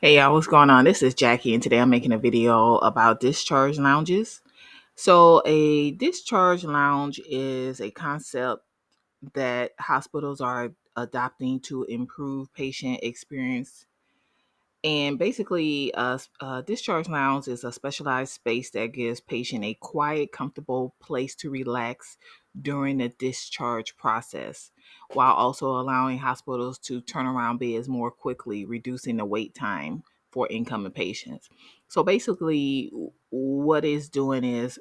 Hey y'all, what's going on? This is Jackie, and today I'm making a video about discharge lounges. So, a discharge lounge is a concept that hospitals are adopting to improve patient experience. And basically, a discharge lounge is a specialized space that gives patient a quiet, comfortable place to relax during the discharge process, while also allowing hospitals to turn around beds more quickly, reducing the wait time for incoming patients. So basically, what it's doing is,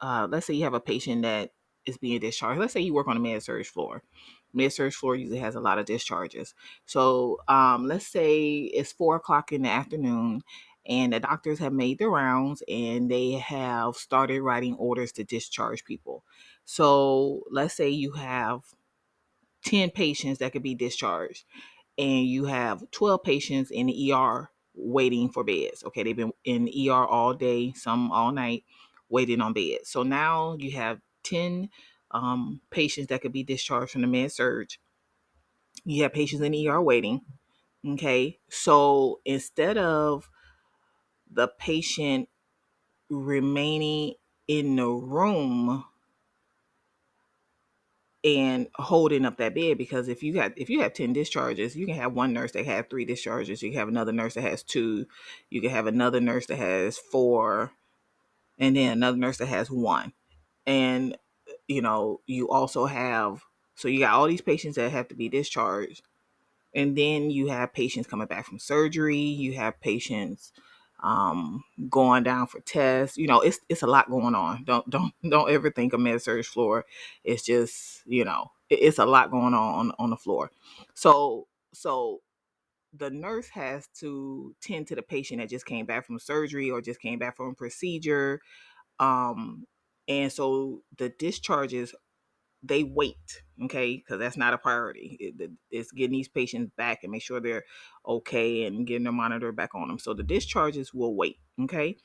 let's say you have a patient that is being discharged. Let's say you work on a med surge floor. Med surge floor usually has a lot of discharges. So let's say it's 4 o'clock in the afternoon and the doctors have made their rounds and they have started writing orders to discharge people. So let's say you have 10 patients that could be discharged and you have 12 patients in the ER waiting for beds. Okay, they've been in the ER all day, some all night, waiting on beds. So now you have 10 patients that could be discharged from the med surge. You have patients in the ER waiting. Okay. So instead of the patient remaining in the room and holding up that bed, because if you have 10 discharges, you can have one nurse that has 3 discharges, you can have another nurse that has 2, you can have another nurse that has 4, and then another nurse that has 1. And you also have, so you got all these patients that have to be discharged. And then you have patients coming back from surgery. You have patients going down for tests. It's a lot going on. Don't ever think a med surge floor. It's just it's a lot going on the floor. So the nurse has to tend to the patient that just came back from surgery or just came back from a procedure. Um, and so the discharges, they wait, okay, because that's not a priority. It's getting these patients back and make sure they're okay and getting their monitor back on them. So the discharges will wait, okay.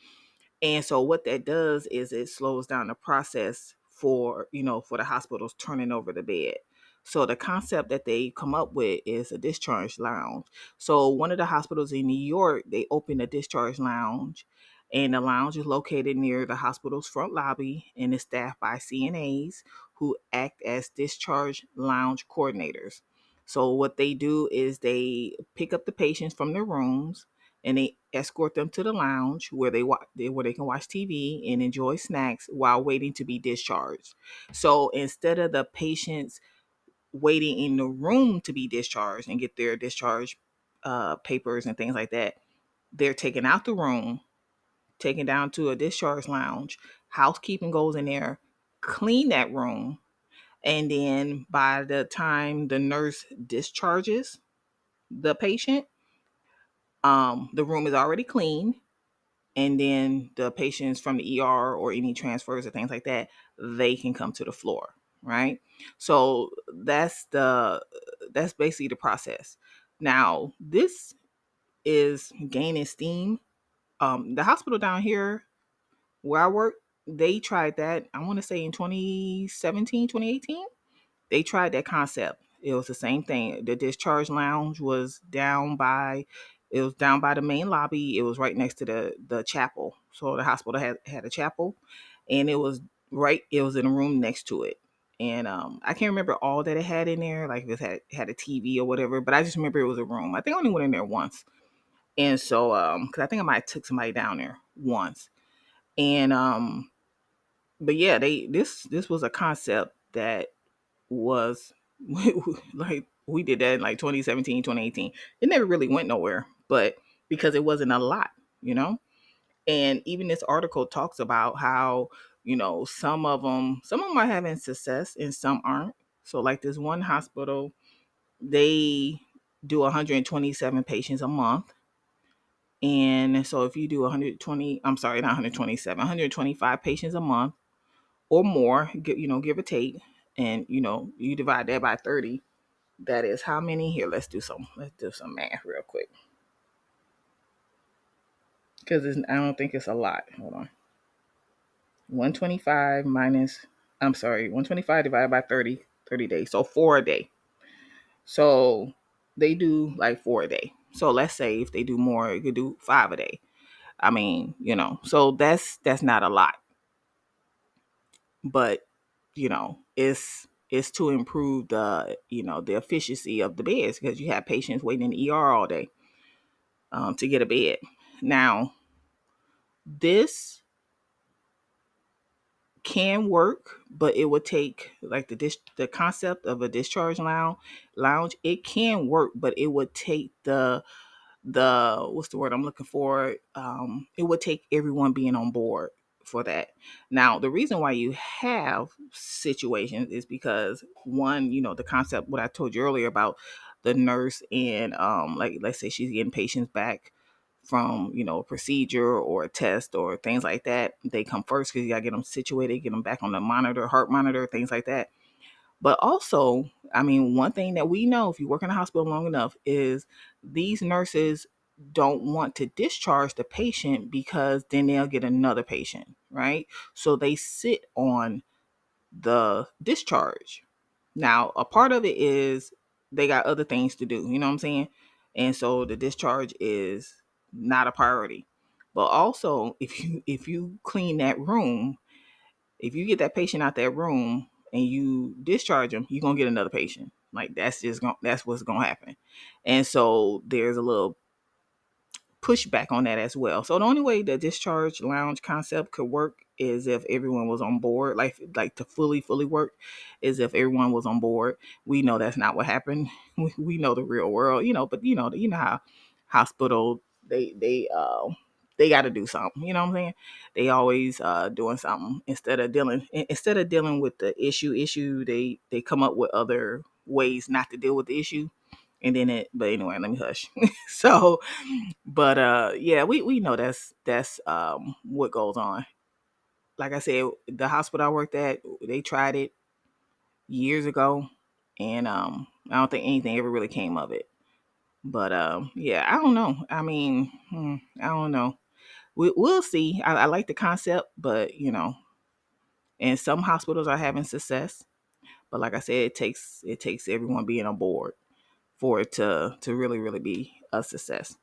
And so what that does is it slows down the process for the hospitals turning over the bed. So the concept that they come up with is a discharge lounge. So one of the hospitals in New York, they opened a discharge lounge, and the lounge is located near the hospital's front lobby and is staffed by CNAs who act as discharge lounge coordinators. So what they do is they pick up the patients from their rooms and they escort them to the lounge where they can watch TV and enjoy snacks while waiting to be discharged. So instead of the patients waiting in the room to be discharged and get their discharge papers and things like that, they're taken out the room, taken down to a discharge lounge. Housekeeping goes in there, clean that room, and then by the time the nurse discharges the patient, the room is already clean, and then the patients from the ER or any transfers or things like that, they can come to the floor, right? So that's basically the process. Now, this is gaining steam. The hospital down here where I work, they tried that, I want to say in 2017, 2018. They tried that concept. It was the same thing. The discharge lounge was down by the main lobby. It was right next to the chapel. So the hospital had a chapel, and it was in a room next to it. And I can't remember all that it had in there, like if it had a TV or whatever, but I just remember it was a room. I think I only went in there once. And so because I think I might have took somebody down there once. And but yeah, this was a concept that was like we did that in like 2017, 2018. It never really went nowhere, but because it wasn't a lot, you know. And even this article talks about how some of them are having success and some aren't. So like this one hospital, they do 127 patients a month. And so if you do 120, I'm sorry, not 127, 125 patients a month or more, give or take, and you divide that by 30. That is how many? Here, let's do some math real quick. Because I don't think it's a lot. Hold on. 125 minus, I'm sorry, 125 divided by 30 days. So 4 a day. So they do like 4 a day. So let's say if they do more, it could do 5 a day. I mean, so that's not a lot, but it's to improve the efficiency of the beds, because you have patients waiting in the ER all day to get a bed. Now, this can work, but it would take, like, the concept of a discharge lounge. It can work, but it would take the what's the word I'm looking for? It would take everyone being on board for that. Now, the reason why you have situations is because, one, the concept, what I told you earlier about the nurse, and like, let's say she's getting patients back from a procedure or a test or things like that. They come first because you gotta get them situated, get them back on the monitor, heart monitor, things like that. But also, I mean, one thing that we know, if you work in a hospital long enough, is these nurses don't want to discharge the patient, because then they'll get another patient, right? So they sit on the discharge. Now, a part of it is they got other things to do, you know what I'm saying? And so the discharge is not a priority. But also, if you clean that room, if you get that patient out that room and you discharge them, you're gonna get another patient. Like, that's what's gonna happen. And so there's a little pushback on that as well. So the only way the discharge lounge concept could work is if everyone was on board. Like to fully work is if everyone was on board. We know that's not what happened. We know the real world, but you know how hospital, they got to do something. You know what I'm saying? They always doing something instead of dealing with the issue. They come up with other ways not to deal with the issue, and then but anyway, let me hush. So, but yeah, we know that's what goes on. Like I said, the hospital I worked at, they tried it years ago, and I don't think anything ever really came of it. But yeah, I don't know. I mean, I don't know. We'll see. I like the concept, but and some hospitals are having success. But like I said, it takes everyone being on board for it to really be a success.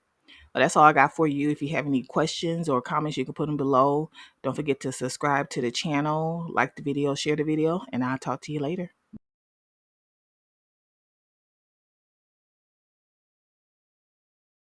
But that's all I got for you. If you have any questions or comments, you can put them below. Don't forget to subscribe to the channel, like the video, share the video, and I'll talk to you later.